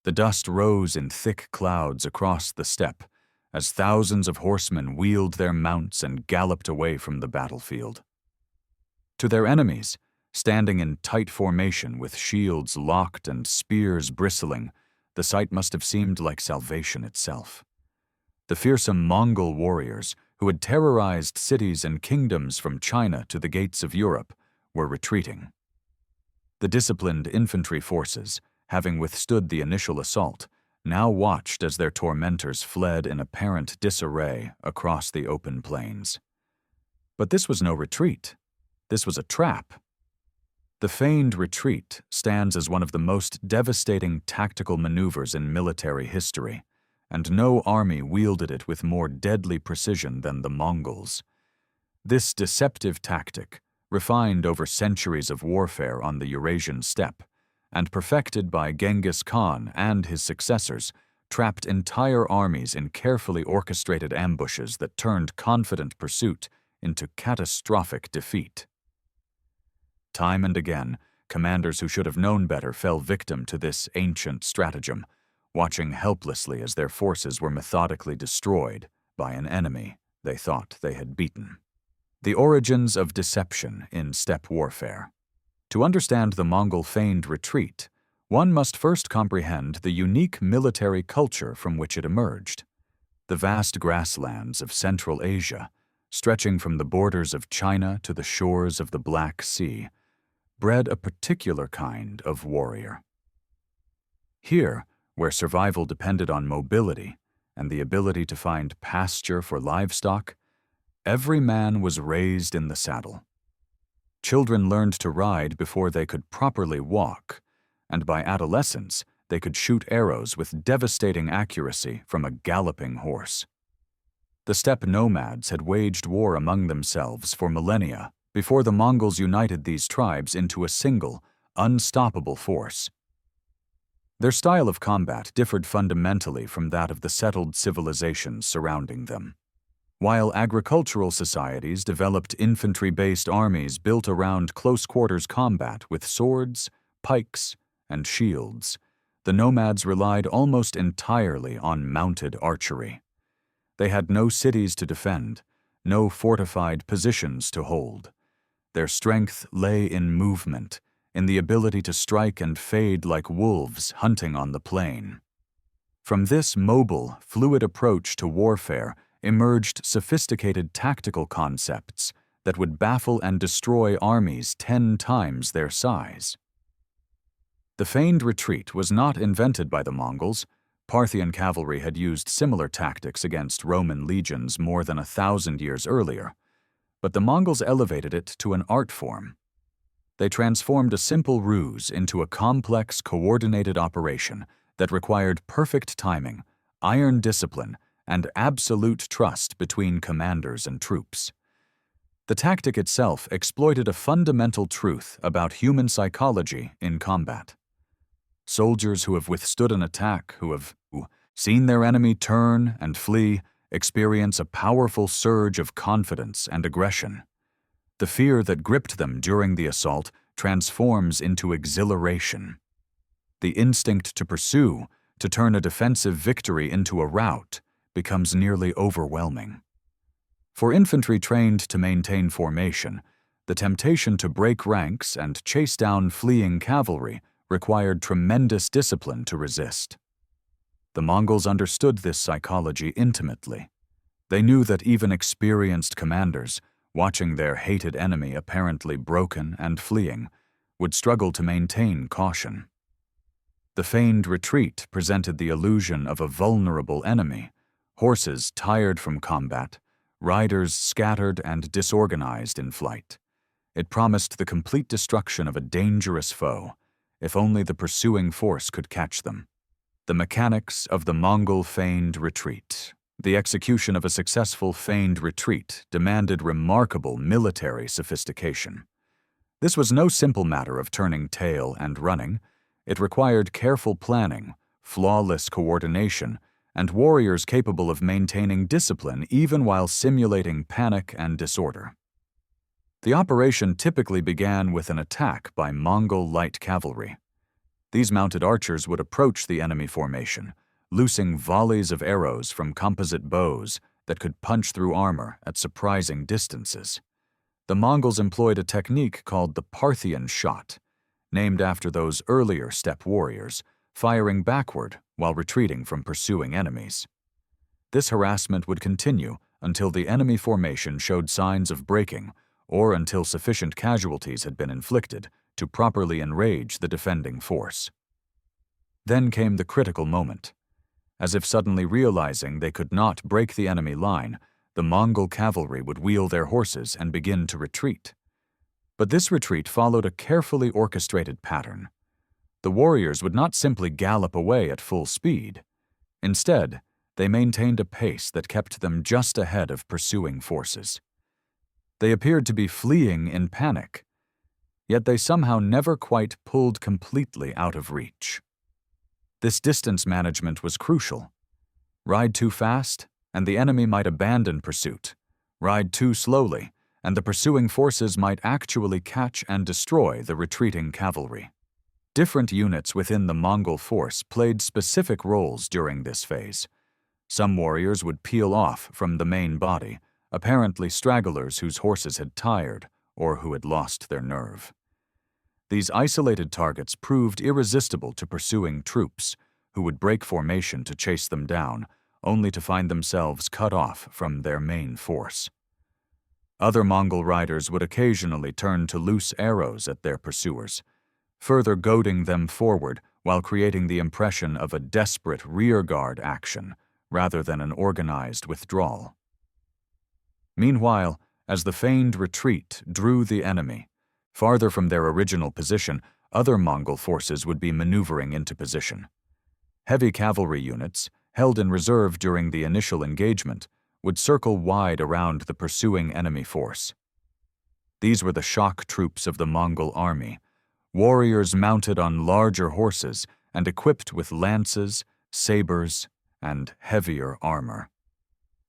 The dust rose in thick clouds across the steppe as thousands of horsemen wheeled their mounts and galloped away from the battlefield. To their enemies, standing in tight formation with shields locked and spears bristling, the sight must have seemed like salvation itself. The fearsome Mongol warriors, who had terrorized cities and kingdoms from China to the gates of Europe, were retreating. The disciplined infantry forces, having withstood the initial assault, now watched as their tormentors fled in apparent disarray across the open plains. But this was no retreat. This was a trap. The feigned retreat stands as one of the most devastating tactical maneuvers in military history, and no army wielded it with more deadly precision than the Mongols. This deceptive tactic, refined over centuries of warfare on the Eurasian steppe, and perfected by Genghis Khan and his successors, trapped entire armies in carefully orchestrated ambushes that turned confident pursuit into catastrophic defeat. Time and again, commanders who should have known better fell victim to this ancient stratagem, watching helplessly as their forces were methodically destroyed by an enemy they thought they had beaten. The origins of deception in steppe warfare. To understand the Mongol feigned retreat, one must first comprehend the unique military culture from which it emerged. The vast grasslands of Central Asia, stretching from the borders of China to the shores of the Black Sea, bred a particular kind of warrior. Here, where survival depended on mobility and the ability to find pasture for livestock, every man was raised in the saddle. Children learned to ride before they could properly walk, and by adolescence they could shoot arrows with devastating accuracy from a galloping horse. The steppe nomads had waged war among themselves for millennia before the Mongols united these tribes into a single, unstoppable force. Their style of combat differed fundamentally from that of the settled civilizations surrounding them. While agricultural societies developed infantry-based armies built around close-quarters combat with swords, pikes, and shields, the nomads relied almost entirely on mounted archery. They had no cities to defend, no fortified positions to hold. Their strength lay in movement, in the ability to strike and fade like wolves hunting on the plain. From this mobile, fluid approach to warfare emerged sophisticated tactical concepts that would baffle and destroy armies 10 times their size. The feigned retreat was not invented by the Mongols. Parthian cavalry had used similar tactics against Roman legions more than 1,000 years earlier, but the Mongols elevated it to an art form. They transformed a simple ruse into a complex, coordinated operation that required perfect timing, iron discipline, and absolute trust between commanders and troops. The tactic itself exploited a fundamental truth about human psychology in combat. Soldiers who have withstood an attack, who have seen their enemy turn and flee, experience a powerful surge of confidence and aggression. The fear that gripped them during the assault transforms into exhilaration. The instinct to pursue, to turn a defensive victory into a rout, becomes nearly overwhelming. For infantry trained to maintain formation, the temptation to break ranks and chase down fleeing cavalry required tremendous discipline to resist. The Mongols understood this psychology intimately. They knew that even experienced commanders, watching their hated enemy apparently broken and fleeing, would struggle to maintain caution. The feigned retreat presented the illusion of a vulnerable enemy, horses tired from combat, riders scattered and disorganized in flight. It promised the complete destruction of a dangerous foe, if only the pursuing force could catch them. The mechanics of the Mongol feigned retreat. The execution of a successful feigned retreat demanded remarkable military sophistication. This was no simple matter of turning tail and running. It required careful planning, flawless coordination, and warriors capable of maintaining discipline even while simulating panic and disorder. The operation typically began with an attack by Mongol light cavalry. These mounted archers would approach the enemy formation, loosing volleys of arrows from composite bows that could punch through armor at surprising distances. The Mongols employed a technique called the Parthian shot, named after those earlier steppe warriors, firing backward while retreating from pursuing enemies. This harassment would continue until the enemy formation showed signs of breaking or until sufficient casualties had been inflicted to properly enrage the defending force. Then came the critical moment. As if suddenly realizing they could not break the enemy line, the Mongol cavalry would wheel their horses and begin to retreat. But this retreat followed a carefully orchestrated pattern. The warriors would not simply gallop away at full speed. Instead, they maintained a pace that kept them just ahead of pursuing forces. They appeared to be fleeing in panic, yet they somehow never quite pulled completely out of reach. This distance management was crucial. Ride too fast, and the enemy might abandon pursuit. Ride too slowly, and the pursuing forces might actually catch and destroy the retreating cavalry. Different units within the Mongol force played specific roles during this phase. Some warriors would peel off from the main body, apparently stragglers whose horses had tired or who had lost their nerve. These isolated targets proved irresistible to pursuing troops, who would break formation to chase them down, only to find themselves cut off from their main force. Other Mongol riders would occasionally turn to loose arrows at their pursuers, further goading them forward while creating the impression of a desperate rearguard action rather than an organized withdrawal. Meanwhile, as the feigned retreat drew the enemy farther from their original position, other Mongol forces would be maneuvering into position. Heavy cavalry units, held in reserve during the initial engagement, would circle wide around the pursuing enemy force. These were the shock troops of the Mongol army, warriors mounted on larger horses and equipped with lances, sabers, and heavier armor.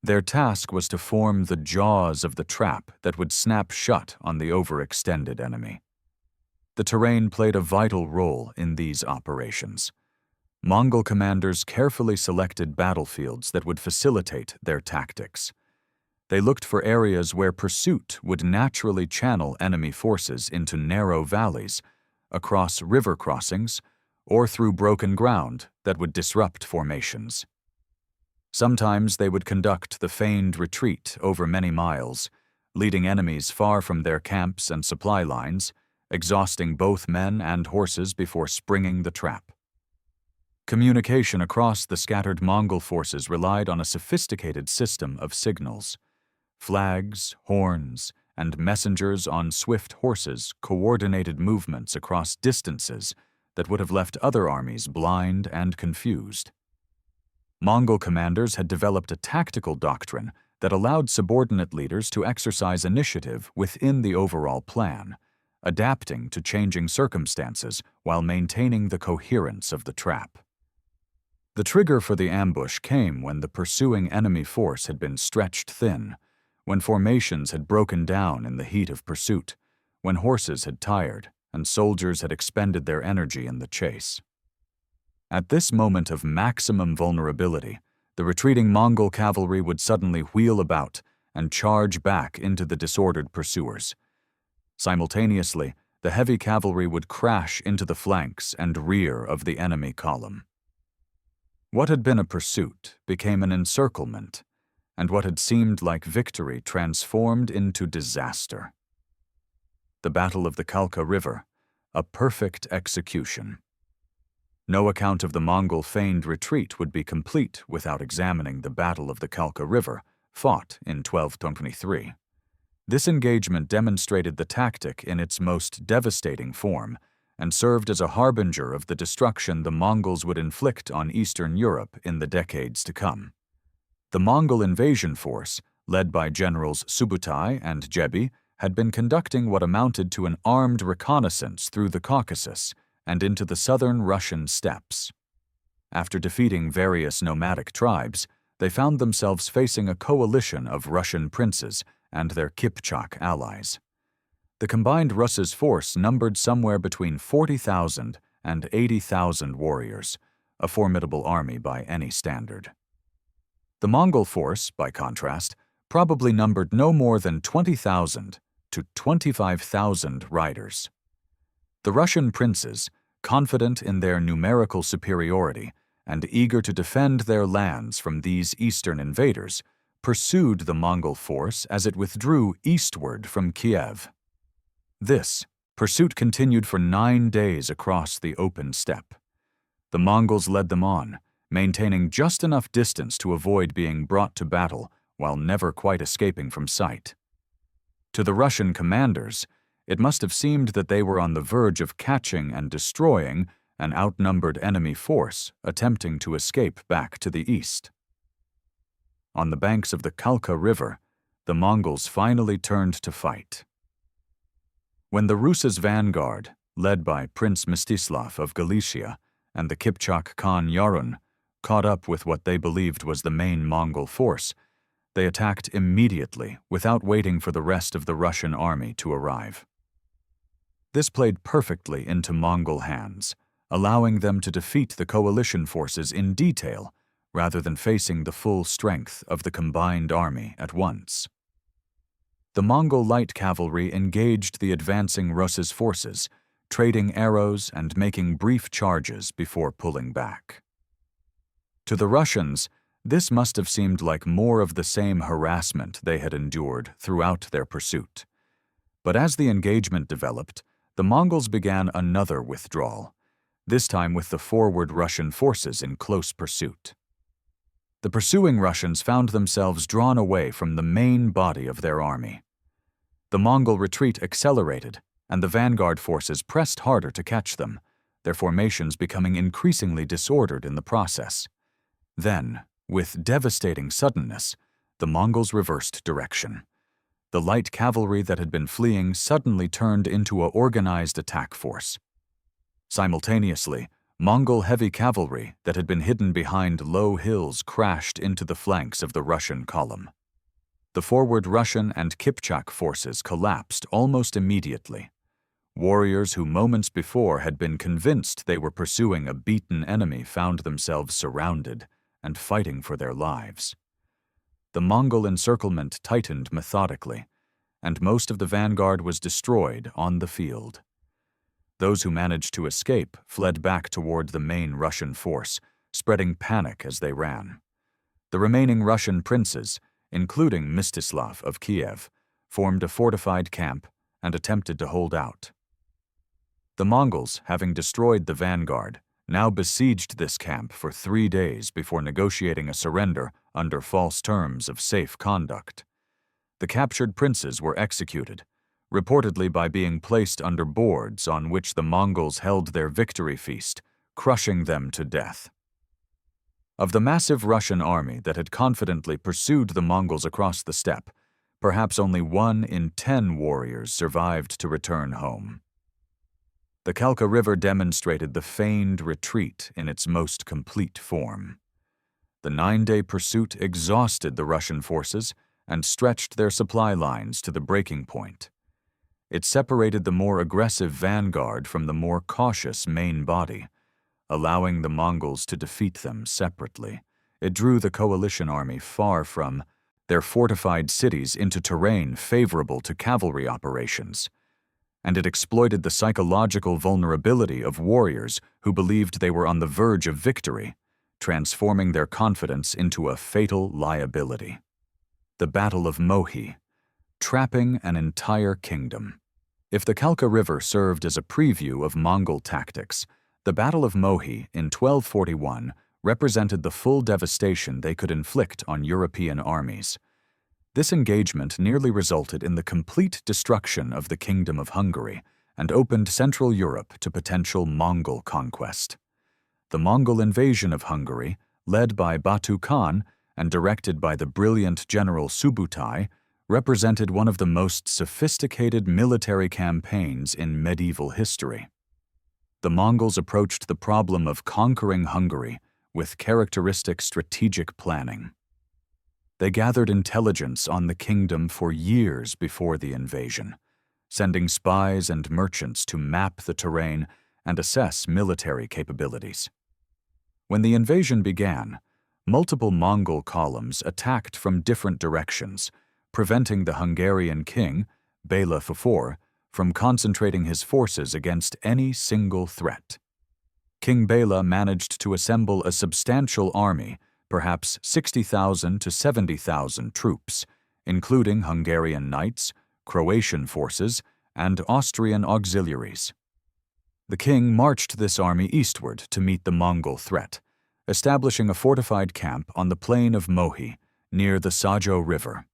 Their task was to form the jaws of the trap that would snap shut on the overextended enemy. The terrain played a vital role in these operations. Mongol commanders carefully selected battlefields that would facilitate their tactics. They looked for areas where pursuit would naturally channel enemy forces into narrow valleys, across river crossings, or through broken ground that would disrupt formations. Sometimes they would conduct the feigned retreat over many miles, leading enemies far from their camps and supply lines, exhausting both men and horses before springing the trap. Communication across the scattered Mongol forces relied on a sophisticated system of signals. Flags, horns, and messengers on swift horses coordinated movements across distances that would have left other armies blind and confused. Mongol commanders had developed a tactical doctrine that allowed subordinate leaders to exercise initiative within the overall plan, adapting to changing circumstances while maintaining the coherence of the trap. The trigger for the ambush came when the pursuing enemy force had been stretched thin, when formations had broken down in the heat of pursuit, when horses had tired and soldiers had expended their energy in the chase. At this moment of maximum vulnerability, the retreating Mongol cavalry would suddenly wheel about and charge back into the disordered pursuers. Simultaneously, the heavy cavalry would crash into the flanks and rear of the enemy column. What had been a pursuit became an encirclement, and what had seemed like victory transformed into disaster. The Battle of the Kalka River, a perfect execution. No account of the Mongol feigned retreat would be complete without examining the Battle of the Kalka River, fought in 1223. This engagement demonstrated the tactic in its most devastating form and served as a harbinger of the destruction the Mongols would inflict on Eastern Europe in the decades to come. The Mongol invasion force, led by generals Subutai and Jebi, had been conducting what amounted to an armed reconnaissance through the Caucasus and into the southern Russian steppes. After defeating various nomadic tribes, they found themselves facing a coalition of Russian princes and their Kipchak allies. The combined Russ's force numbered somewhere between 40,000 and 80,000 warriors, a formidable army by any standard. The Mongol force, by contrast, probably numbered no more than 20,000 to 25,000 riders. The Russian princes, confident in their numerical superiority and eager to defend their lands from these eastern invaders, pursued the Mongol force as it withdrew eastward from Kiev. This pursuit continued for 9 days across the open steppe. The Mongols led them on, maintaining just enough distance to avoid being brought to battle while never quite escaping from sight. To the Russian commanders, it must have seemed that they were on the verge of catching and destroying an outnumbered enemy force attempting to escape back to the east. On the banks of the Kalka River, the Mongols finally turned to fight. When the Rus's vanguard, led by Prince Mstislav of Galicia and the Kipchak Khan Yarun, caught up with what they believed was the main Mongol force, they attacked immediately without waiting for the rest of the Russian army to arrive. This played perfectly into Mongol hands, allowing them to defeat the coalition forces in detail rather than facing the full strength of the combined army at once. The Mongol light cavalry engaged the advancing Rus's forces, trading arrows and making brief charges before pulling back. To the Russians, this must have seemed like more of the same harassment they had endured throughout their pursuit. But as the engagement developed, the Mongols began another withdrawal, this time with the forward Russian forces in close pursuit. The pursuing Russians found themselves drawn away from the main body of their army. The Mongol retreat accelerated, and the vanguard forces pressed harder to catch them, their formations becoming increasingly disordered in the process. Then, with devastating suddenness, the Mongols reversed direction. The light cavalry that had been fleeing suddenly turned into an organized attack force. Simultaneously, Mongol heavy cavalry that had been hidden behind low hills crashed into the flanks of the Russian column. The forward Russian and Kipchak forces collapsed almost immediately. Warriors who moments before had been convinced they were pursuing a beaten enemy found themselves surrounded and fighting for their lives. The Mongol encirclement tightened methodically, and most of the vanguard was destroyed on the field. Those who managed to escape fled back toward the main Russian force, spreading panic as they ran. The remaining Russian princes, including Mstislav of Kiev, formed a fortified camp and attempted to hold out. The Mongols, having destroyed the vanguard, now besieged this camp for 3 days before negotiating a surrender under false terms of safe conduct. The captured princes were executed, reportedly by being placed under boards on which the Mongols held their victory feast, crushing them to death. Of the massive Russian army that had confidently pursued the Mongols across the steppe, perhaps only 1 in 10 warriors survived to return home. The Kalka River demonstrated the feigned retreat in its most complete form. The 9-day pursuit exhausted the Russian forces and stretched their supply lines to the breaking point. It separated the more aggressive vanguard from the more cautious main body, allowing the Mongols to defeat them separately. It drew the coalition army far from their fortified cities into terrain favorable to cavalry operations, and it exploited the psychological vulnerability of warriors who believed they were on the verge of victory, transforming their confidence into a fatal liability. The Battle of Mohi, trapping an entire kingdom. If the Kalka River served as a preview of Mongol tactics, the Battle of Mohi in 1241 represented the full devastation they could inflict on European armies. This engagement nearly resulted in the complete destruction of the Kingdom of Hungary and opened Central Europe to potential Mongol conquest. The Mongol invasion of Hungary, led by Batu Khan and directed by the brilliant General Subutai, represented one of the most sophisticated military campaigns in medieval history. The Mongols approached the problem of conquering Hungary with characteristic strategic planning. They gathered intelligence on the kingdom for years before the invasion, sending spies and merchants to map the terrain and assess military capabilities. When the invasion began, multiple Mongol columns attacked from different directions, preventing the Hungarian king, Béla IV, from concentrating his forces against any single threat. King Béla managed to assemble a substantial army, perhaps 60,000 to 70,000 troops, including Hungarian knights, Croatian forces, and Austrian auxiliaries. The king marched this army eastward to meet the Mongol threat, establishing a fortified camp on the plain of Mohi, near the Sajo River.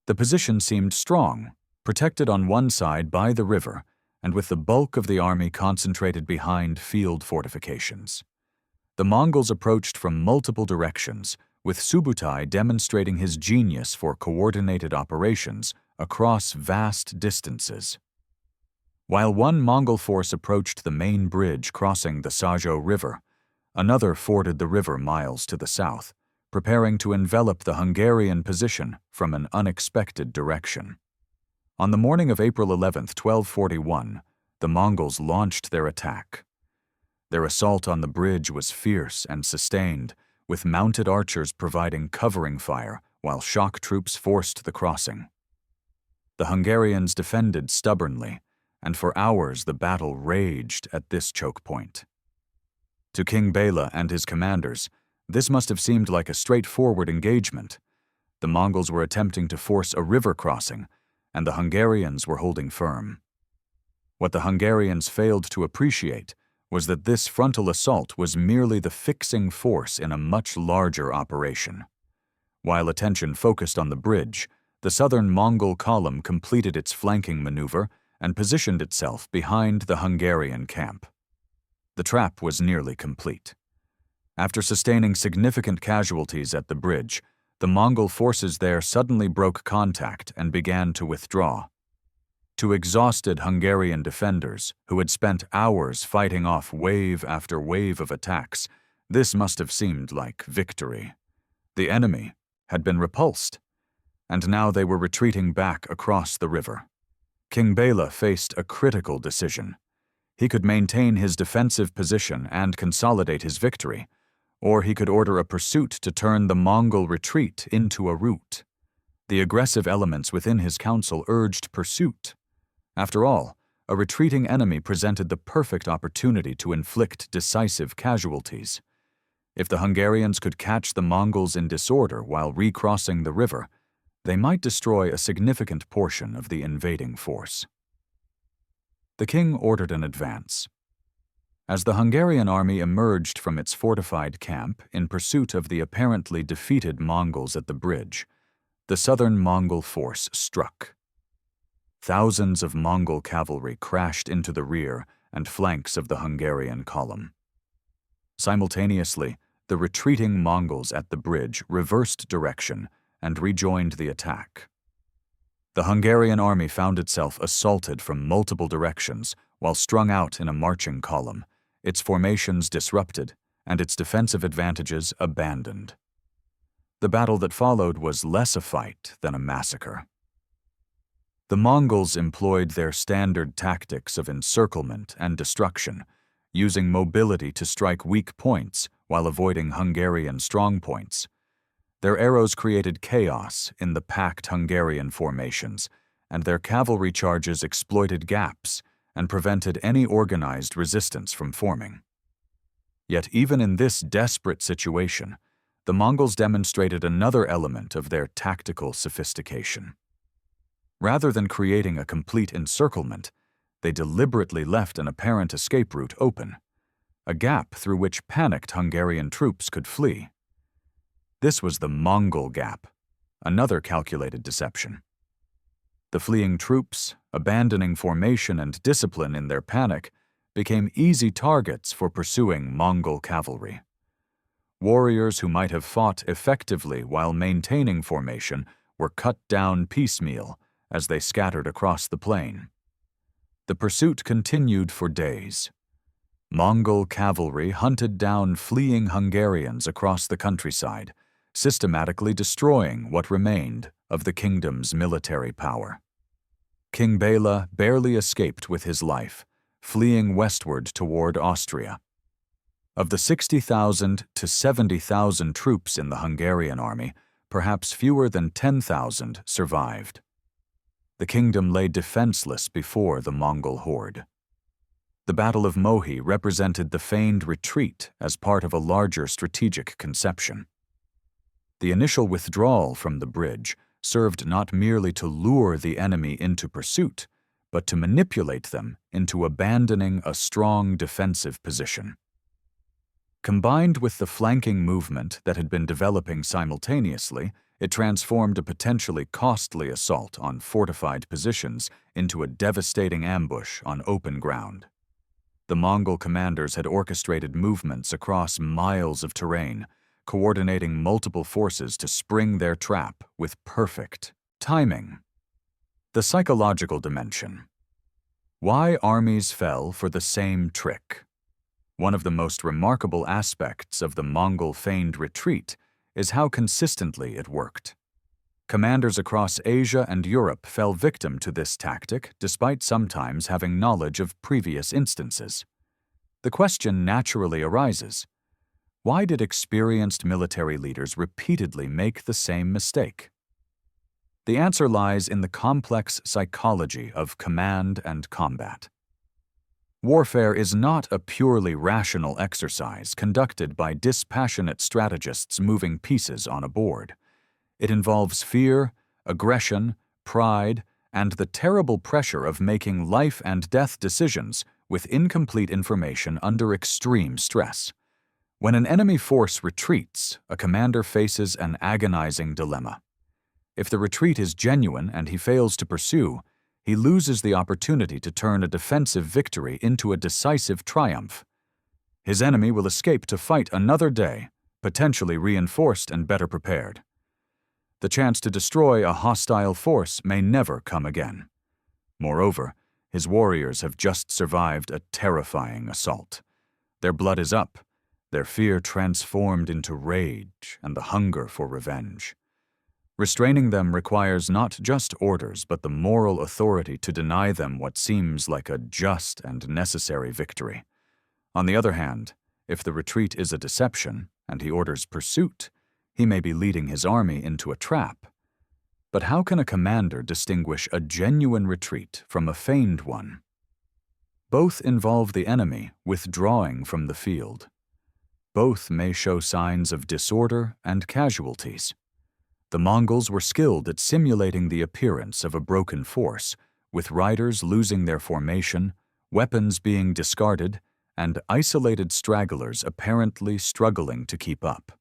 The position seemed strong, protected on one side by the river, and with the bulk of the army concentrated behind field fortifications. The Mongols approached from multiple directions, with Subutai demonstrating his genius for coordinated operations across vast distances. While one Mongol force approached the main bridge crossing the Sajo River, another forded the river miles to the south, preparing to envelop the Hungarian position from an unexpected direction. On the morning of April 11, 1241, the Mongols launched their attack. Their assault on the bridge was fierce and sustained, with mounted archers providing covering fire while shock troops forced the crossing. The Hungarians defended stubbornly, and for hours the battle raged at this choke point. To King Béla and his commanders, this must have seemed like a straightforward engagement. The Mongols were attempting to force a river crossing, and the Hungarians were holding firm. What the Hungarians failed to appreciate was that this frontal assault was merely the fixing force in a much larger operation. While attention focused on the bridge, the southern Mongol column completed its flanking maneuver and positioned itself behind the Hungarian camp. The trap was nearly complete. After sustaining significant casualties at the bridge, the Mongol forces there suddenly broke contact and began to withdraw. To exhausted Hungarian defenders, who had spent hours fighting off wave after wave of attacks, this must have seemed like victory. The enemy had been repulsed, and now they were retreating back across the river. King Béla faced a critical decision. He could maintain his defensive position and consolidate his victory, or he could order a pursuit to turn the Mongol retreat into a rout. The aggressive elements within his council urged pursuit. After all, a retreating enemy presented the perfect opportunity to inflict decisive casualties. If the Hungarians could catch the Mongols in disorder while recrossing the river, they might destroy a significant portion of the invading force. The king ordered an advance. As the Hungarian army emerged from its fortified camp in pursuit of the apparently defeated Mongols at the bridge, the southern Mongol force struck. Thousands of Mongol cavalry crashed into the rear and flanks of the Hungarian column. Simultaneously, the retreating Mongols at the bridge reversed direction and rejoined the attack. The Hungarian army found itself assaulted from multiple directions while strung out in a marching column, its formations disrupted, and its defensive advantages abandoned. The battle that followed was less a fight than a massacre. The Mongols employed their standard tactics of encirclement and destruction, using mobility to strike weak points while avoiding Hungarian strong points. Their arrows created chaos in the packed Hungarian formations, and their cavalry charges exploited gaps and prevented any organized resistance from forming. Yet even in this desperate situation, the Mongols demonstrated another element of their tactical sophistication. Rather than creating a complete encirclement, they deliberately left an apparent escape route open, a gap through which panicked Hungarian troops could flee. This was the Mongol Gap, another calculated deception. The fleeing troops, abandoning formation and discipline in their panic, became easy targets for pursuing Mongol cavalry. Warriors who might have fought effectively while maintaining formation were cut down piecemeal as they scattered across the plain. The pursuit continued for days. Mongol cavalry hunted down fleeing Hungarians across the countryside, systematically destroying what remained of the kingdom's military power. King Béla barely escaped with his life, fleeing westward toward Austria. Of the 60,000 to 70,000 troops in the Hungarian army, perhaps fewer than 10,000 survived. The kingdom lay defenseless before the Mongol horde. The Battle of Mohi represented the feigned retreat as part of a larger strategic conception. The initial withdrawal from the bridge served not merely to lure the enemy into pursuit, but to manipulate them into abandoning a strong defensive position. Combined with the flanking movement that had been developing simultaneously, it transformed a potentially costly assault on fortified positions into a devastating ambush on open ground. The Mongol commanders had orchestrated movements across miles of terrain, coordinating multiple forces to spring their trap with perfect timing. The psychological dimension. Why armies fell for the same trick. One of the most remarkable aspects of the Mongol feigned retreat is how consistently it worked. Commanders across Asia and Europe fell victim to this tactic despite sometimes having knowledge of previous instances. The question naturally arises: why did experienced military leaders repeatedly make the same mistake? The answer lies in the complex psychology of command and combat. Warfare is not a purely rational exercise conducted by dispassionate strategists moving pieces on a board. It involves fear, aggression, pride, and the terrible pressure of making life and death decisions with incomplete information under extreme stress. When an enemy force retreats, a commander faces an agonizing dilemma. If the retreat is genuine and he fails to pursue, he loses the opportunity to turn a defensive victory into a decisive triumph. His enemy will escape to fight another day, potentially reinforced and better prepared. The chance to destroy a hostile force may never come again. Moreover, his warriors have just survived a terrifying assault. Their blood is up, their fear transformed into rage and the hunger for revenge. Restraining them requires not just orders, but the moral authority to deny them what seems like a just and necessary victory. On the other hand, if the retreat is a deception and he orders pursuit, he may be leading his army into a trap. But how can a commander distinguish a genuine retreat from a feigned one? Both involve the enemy withdrawing from the field. Both may show signs of disorder and casualties. The Mongols were skilled at simulating the appearance of a broken force, with riders losing their formation, weapons being discarded, and isolated stragglers apparently struggling to keep up.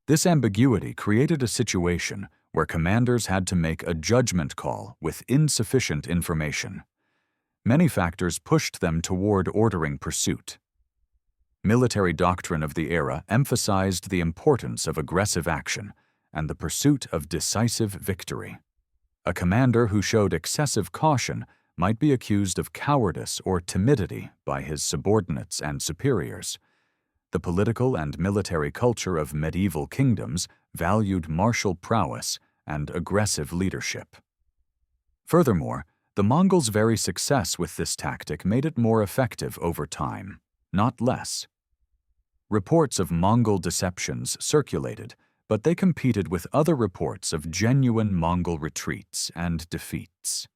This ambiguity created a situation where commanders had to make a judgment call with insufficient information. Many factors pushed them toward ordering pursuit. Military doctrine of the era emphasized the importance of aggressive action and the pursuit of decisive victory. A commander who showed excessive caution might be accused of cowardice or timidity by his subordinates and superiors. The political and military culture of medieval kingdoms valued martial prowess and aggressive leadership. Furthermore, the Mongols' very success with this tactic made it more effective over time, not less. Reports of Mongol deceptions circulated, but they competed with other reports of genuine Mongol retreats and defeats.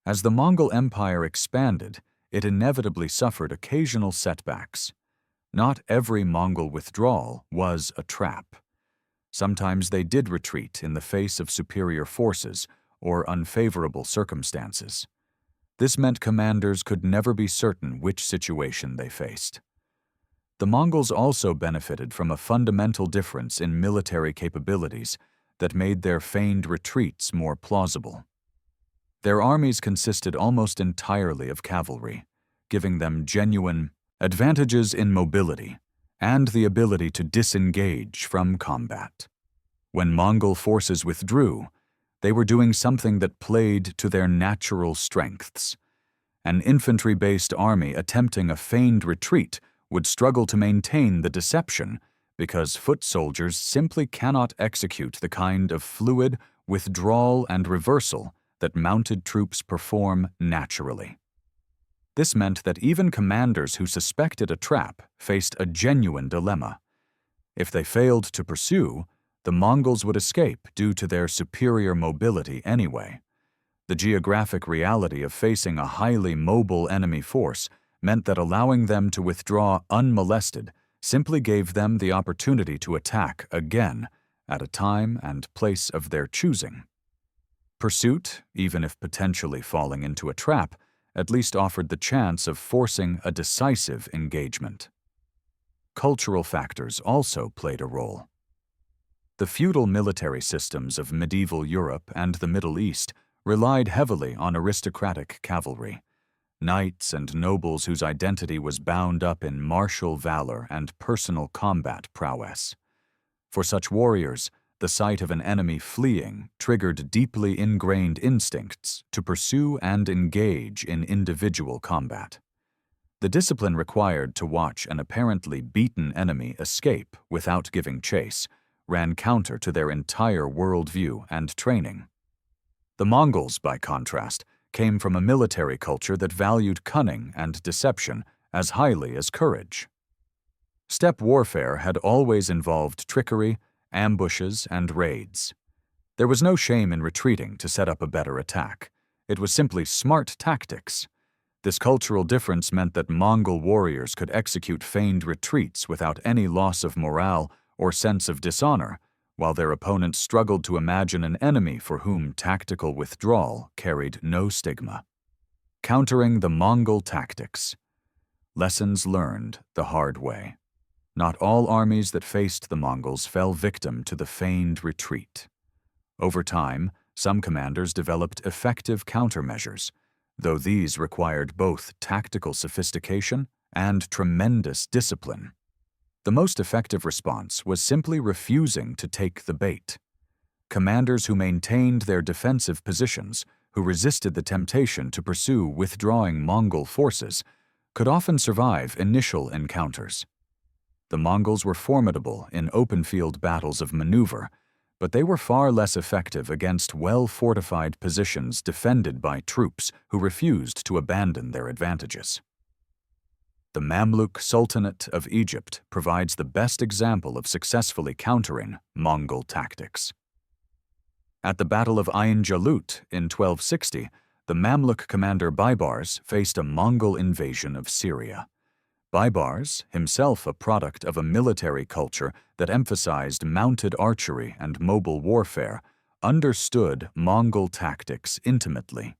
As the Mongol Empire expanded, it inevitably suffered occasional setbacks. Not every Mongol withdrawal was a trap. Sometimes they did retreat in the face of superior forces or unfavorable circumstances. This meant commanders could never be certain which situation they faced. The Mongols also benefited from a fundamental difference in military capabilities that made their feigned retreats more plausible. Their armies consisted almost entirely of cavalry, giving them genuine advantages in mobility and the ability to disengage from combat. When Mongol forces withdrew, they were doing something that played to their natural strengths. An infantry-based army attempting a feigned retreat would struggle to maintain the deception because foot soldiers simply cannot execute the kind of fluid withdrawal and reversal that mounted troops perform naturally. This meant that even commanders who suspected a trap faced a genuine dilemma. If they failed to pursue, the Mongols would escape due to their superior mobility anyway. The geographic reality of facing a highly mobile enemy force meant that allowing them to withdraw unmolested simply gave them the opportunity to attack again at a time and place of their choosing. Pursuit, even if potentially falling into a trap, at least offered the chance of forcing a decisive engagement. Cultural factors also played a role. The feudal military systems of medieval Europe and the Middle East relied heavily on aristocratic cavalry, knights and nobles whose identity was bound up in martial valor and personal combat prowess. For such warriors, the sight of an enemy fleeing triggered deeply ingrained instincts to pursue and engage in individual combat. The discipline required to watch an apparently beaten enemy escape without giving chase ran counter to their entire worldview and training. The Mongols, by contrast, came from a military culture that valued cunning and deception as highly as courage. Steppe warfare had always involved trickery, ambushes, and raids. There was no shame in retreating to set up a better attack. It was simply smart tactics. This cultural difference meant that Mongol warriors could execute feigned retreats without any loss of morale or sense of dishonor, while their opponents struggled to imagine an enemy for whom tactical withdrawal carried no stigma. Countering the Mongol tactics. Lessons learned the hard way. Not all armies that faced the Mongols fell victim to the feigned retreat. Over time, some commanders developed effective countermeasures, though these required both tactical sophistication and tremendous discipline. The most effective response was simply refusing to take the bait. Commanders who maintained their defensive positions, who resisted the temptation to pursue withdrawing Mongol forces, could often survive initial encounters. The Mongols were formidable in open-field battles of maneuver, but they were far less effective against well-fortified positions defended by troops who refused to abandon their advantages. The Mamluk Sultanate of Egypt provides the best example of successfully countering Mongol tactics. At the Battle of Ain Jalut in 1260, the Mamluk commander Baibars faced a Mongol invasion of Syria. Baibars, himself a product of a military culture that emphasized mounted archery and mobile warfare, understood Mongol tactics intimately.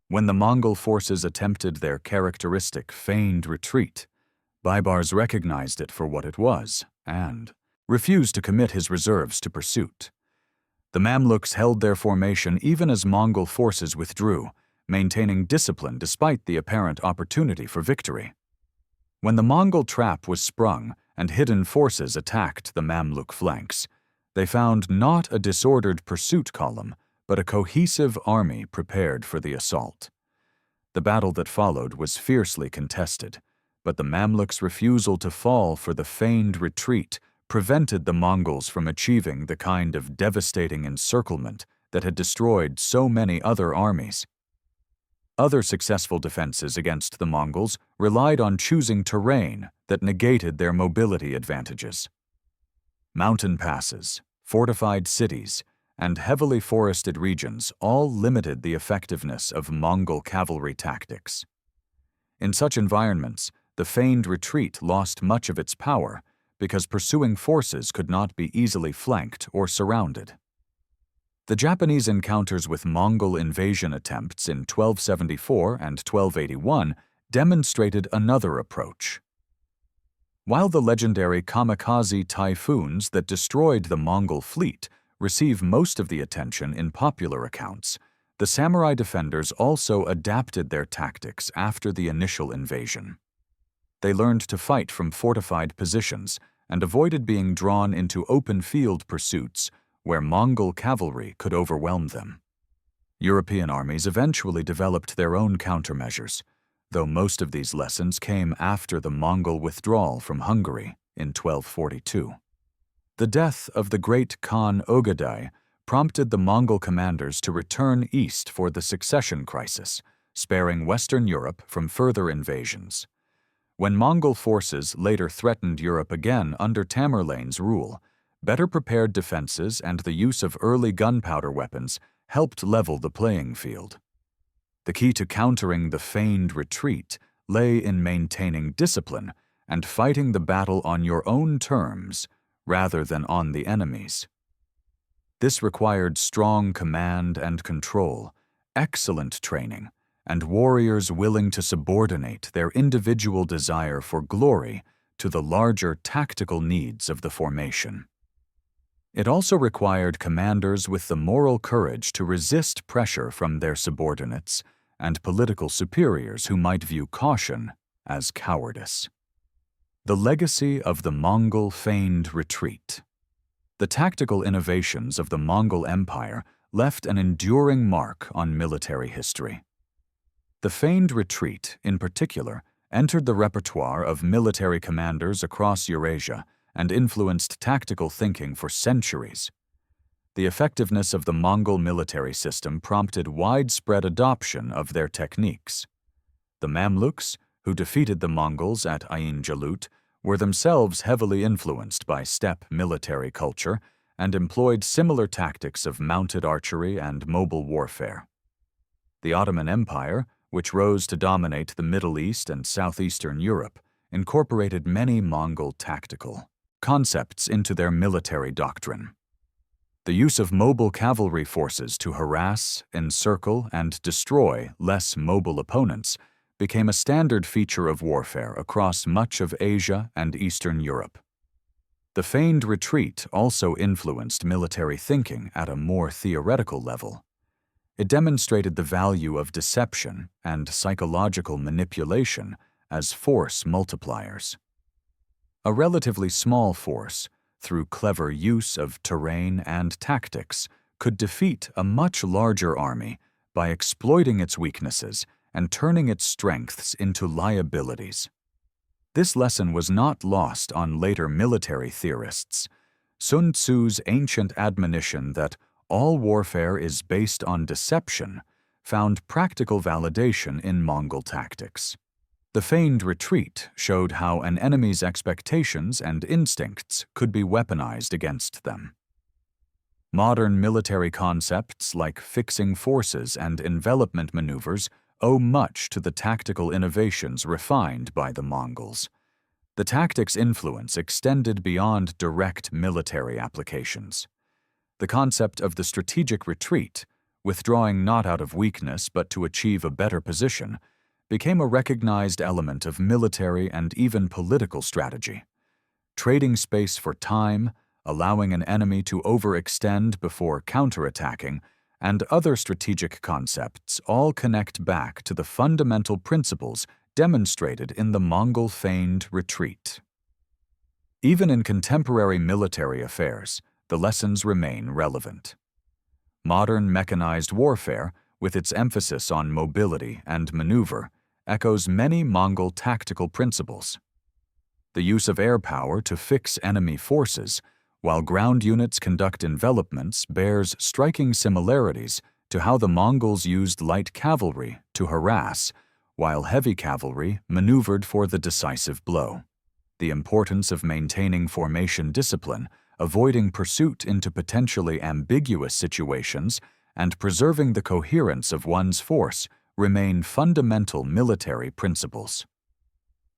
When the Mongol forces attempted their characteristic feigned retreat, Baibars recognized it for what it was and refused to commit his reserves to pursuit. The Mamluks held their formation even as Mongol forces withdrew, maintaining discipline despite the apparent opportunity for victory. When the Mongol trap was sprung and hidden forces attacked the Mamluk flanks, they found not a disordered pursuit column, but a cohesive army prepared for the assault. The battle that followed was fiercely contested, but the Mamluks' refusal to fall for the feigned retreat prevented the Mongols from achieving the kind of devastating encirclement that had destroyed so many other armies. Other successful defenses against the Mongols relied on choosing terrain that negated their mobility advantages. Mountain passes, fortified cities, and heavily forested regions all limited the effectiveness of Mongol cavalry tactics. In such environments, the feigned retreat lost much of its power because pursuing forces could not be easily flanked or surrounded. The Japanese encounters with Mongol invasion attempts in 1274 and 1281 demonstrated another approach. While the legendary kamikaze typhoons that destroyed the Mongol fleet receive most of the attention in popular accounts, the samurai defenders also adapted their tactics after the initial invasion. They learned to fight from fortified positions and avoided being drawn into open-field pursuits where Mongol cavalry could overwhelm them. European armies eventually developed their own countermeasures, though most of these lessons came after the Mongol withdrawal from Hungary in 1242. The death of the great Khan Ogadai prompted the Mongol commanders to return east for the succession crisis, sparing Western Europe from further invasions. When Mongol forces later threatened Europe again under Tamerlane's rule, better prepared defenses and the use of early gunpowder weapons helped level the playing field. The key to countering the feigned retreat lay in maintaining discipline and fighting the battle on your own terms rather than on the enemy's. This required strong command and control, excellent training, and warriors willing to subordinate their individual desire for glory to the larger tactical needs of the formation. It also required commanders with the moral courage to resist pressure from their subordinates and political superiors who might view caution as cowardice. The legacy of the Mongol feigned retreat. The tactical innovations of the Mongol Empire left an enduring mark on military history. The feigned retreat, in particular, entered the repertoire of military commanders across Eurasia and influenced tactical thinking for centuries. The effectiveness of the Mongol military system prompted widespread adoption of their techniques. The Mamluks, who defeated the Mongols at Ain Jalut, were themselves heavily influenced by steppe military culture and employed similar tactics of mounted archery and mobile warfare. The Ottoman Empire, which rose to dominate the Middle East and southeastern Europe, incorporated many Mongol tactical concepts into their military doctrine. The use of mobile cavalry forces to harass, encircle, and destroy less mobile opponents became a standard feature of warfare across much of Asia and Eastern Europe. The feigned retreat also influenced military thinking at a more theoretical level. It demonstrated the value of deception and psychological manipulation as force multipliers. A relatively small force, through clever use of terrain and tactics, could defeat a much larger army by exploiting its weaknesses and turning its strengths into liabilities. This lesson was not lost on later military theorists. Sun Tzu's ancient admonition that all warfare is based on deception found practical validation in Mongol tactics. The feigned retreat showed how an enemy's expectations and instincts could be weaponized against them. Modern military concepts like fixing forces and envelopment maneuvers owe much to the tactical innovations refined by the Mongols. The tactics' influence extended beyond direct military applications. The concept of the strategic retreat, withdrawing not out of weakness but to achieve a better position, became a recognized element of military and even political strategy. Trading space for time, allowing an enemy to overextend before counterattacking, and other strategic concepts all connect back to the fundamental principles demonstrated in the Mongol feigned retreat. Even in contemporary military affairs, the lessons remain relevant. Modern mechanized warfare, with its emphasis on mobility and maneuver, echoes many Mongol tactical principles. The use of air power to fix enemy forces, while ground units conduct envelopments, bears striking similarities to how the Mongols used light cavalry to harass, while heavy cavalry maneuvered for the decisive blow. The importance of maintaining formation discipline, avoiding pursuit into potentially ambiguous situations, and preserving the coherence of one's force remain fundamental military principles.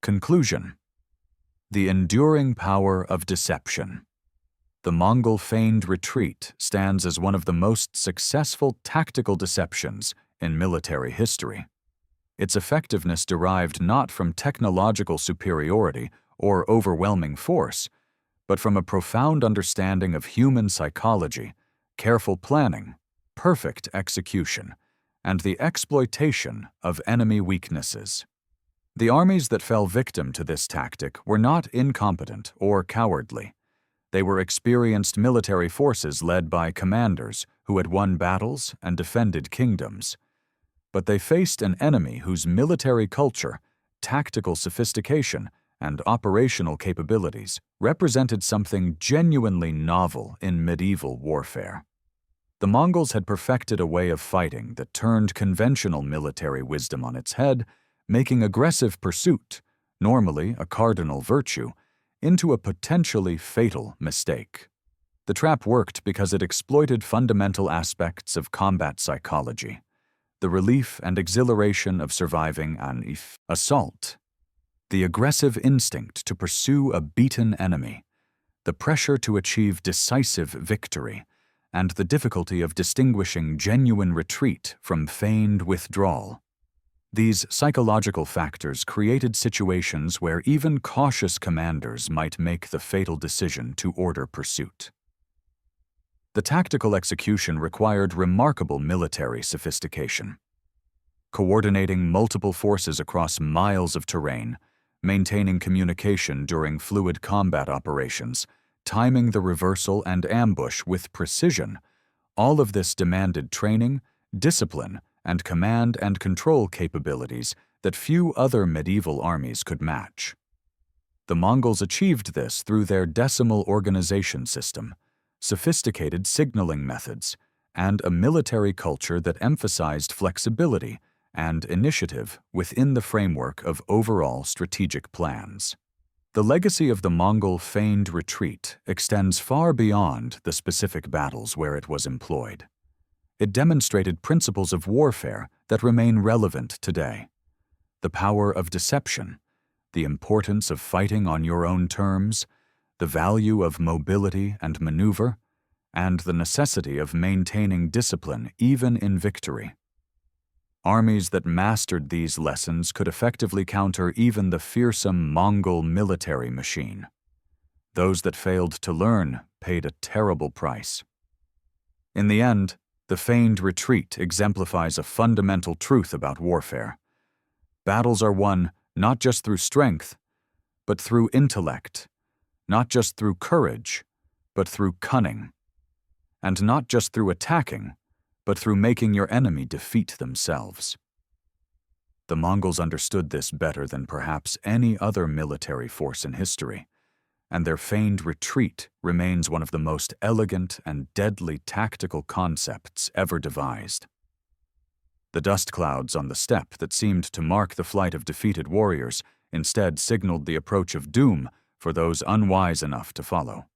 Conclusion: the enduring power of deception. The Mongol feigned retreat stands as one of the most successful tactical deceptions in military history. Its effectiveness derived not from technological superiority or overwhelming force, but from a profound understanding of human psychology, careful planning, perfect execution, and the exploitation of enemy weaknesses. The armies that fell victim to this tactic were not incompetent or cowardly. They were experienced military forces led by commanders who had won battles and defended kingdoms. But they faced an enemy whose military culture, tactical sophistication, and operational capabilities represented something genuinely novel in medieval warfare. The Mongols had perfected a way of fighting that turned conventional military wisdom on its head, making aggressive pursuit, normally a cardinal virtue, into a potentially fatal mistake. The trap worked because it exploited fundamental aspects of combat psychology, the relief and exhilaration of surviving an assault, the aggressive instinct to pursue a beaten enemy, the pressure to achieve decisive victory, and the difficulty of distinguishing genuine retreat from feigned withdrawal. These psychological factors created situations where even cautious commanders might make the fatal decision to order pursuit. The tactical execution required remarkable military sophistication. Coordinating multiple forces across miles of terrain, maintaining communication during fluid combat operations, timing the reversal and ambush with precision, all of this demanded training, discipline, and command and control capabilities that few other medieval armies could match. The Mongols achieved this through their decimal organization system, sophisticated signaling methods, and a military culture that emphasized flexibility and initiative within the framework of overall strategic plans. The legacy of the Mongol feigned retreat extends far beyond the specific battles where it was employed. It demonstrated principles of warfare that remain relevant today. The power of deception, the importance of fighting on your own terms, the value of mobility and maneuver, and the necessity of maintaining discipline even in victory. Armies that mastered these lessons could effectively counter even the fearsome Mongol military machine. Those that failed to learn paid a terrible price. In the end, the feigned retreat exemplifies a fundamental truth about warfare. Battles are won not just through strength, but through intellect, not just through courage, but through cunning, and not just through attacking, but through making your enemy defeat themselves. The Mongols understood this better than perhaps any other military force in history, and their feigned retreat remains one of the most elegant and deadly tactical concepts ever devised. The dust clouds on the steppe that seemed to mark the flight of defeated warriors instead signaled the approach of doom for those unwise enough to follow.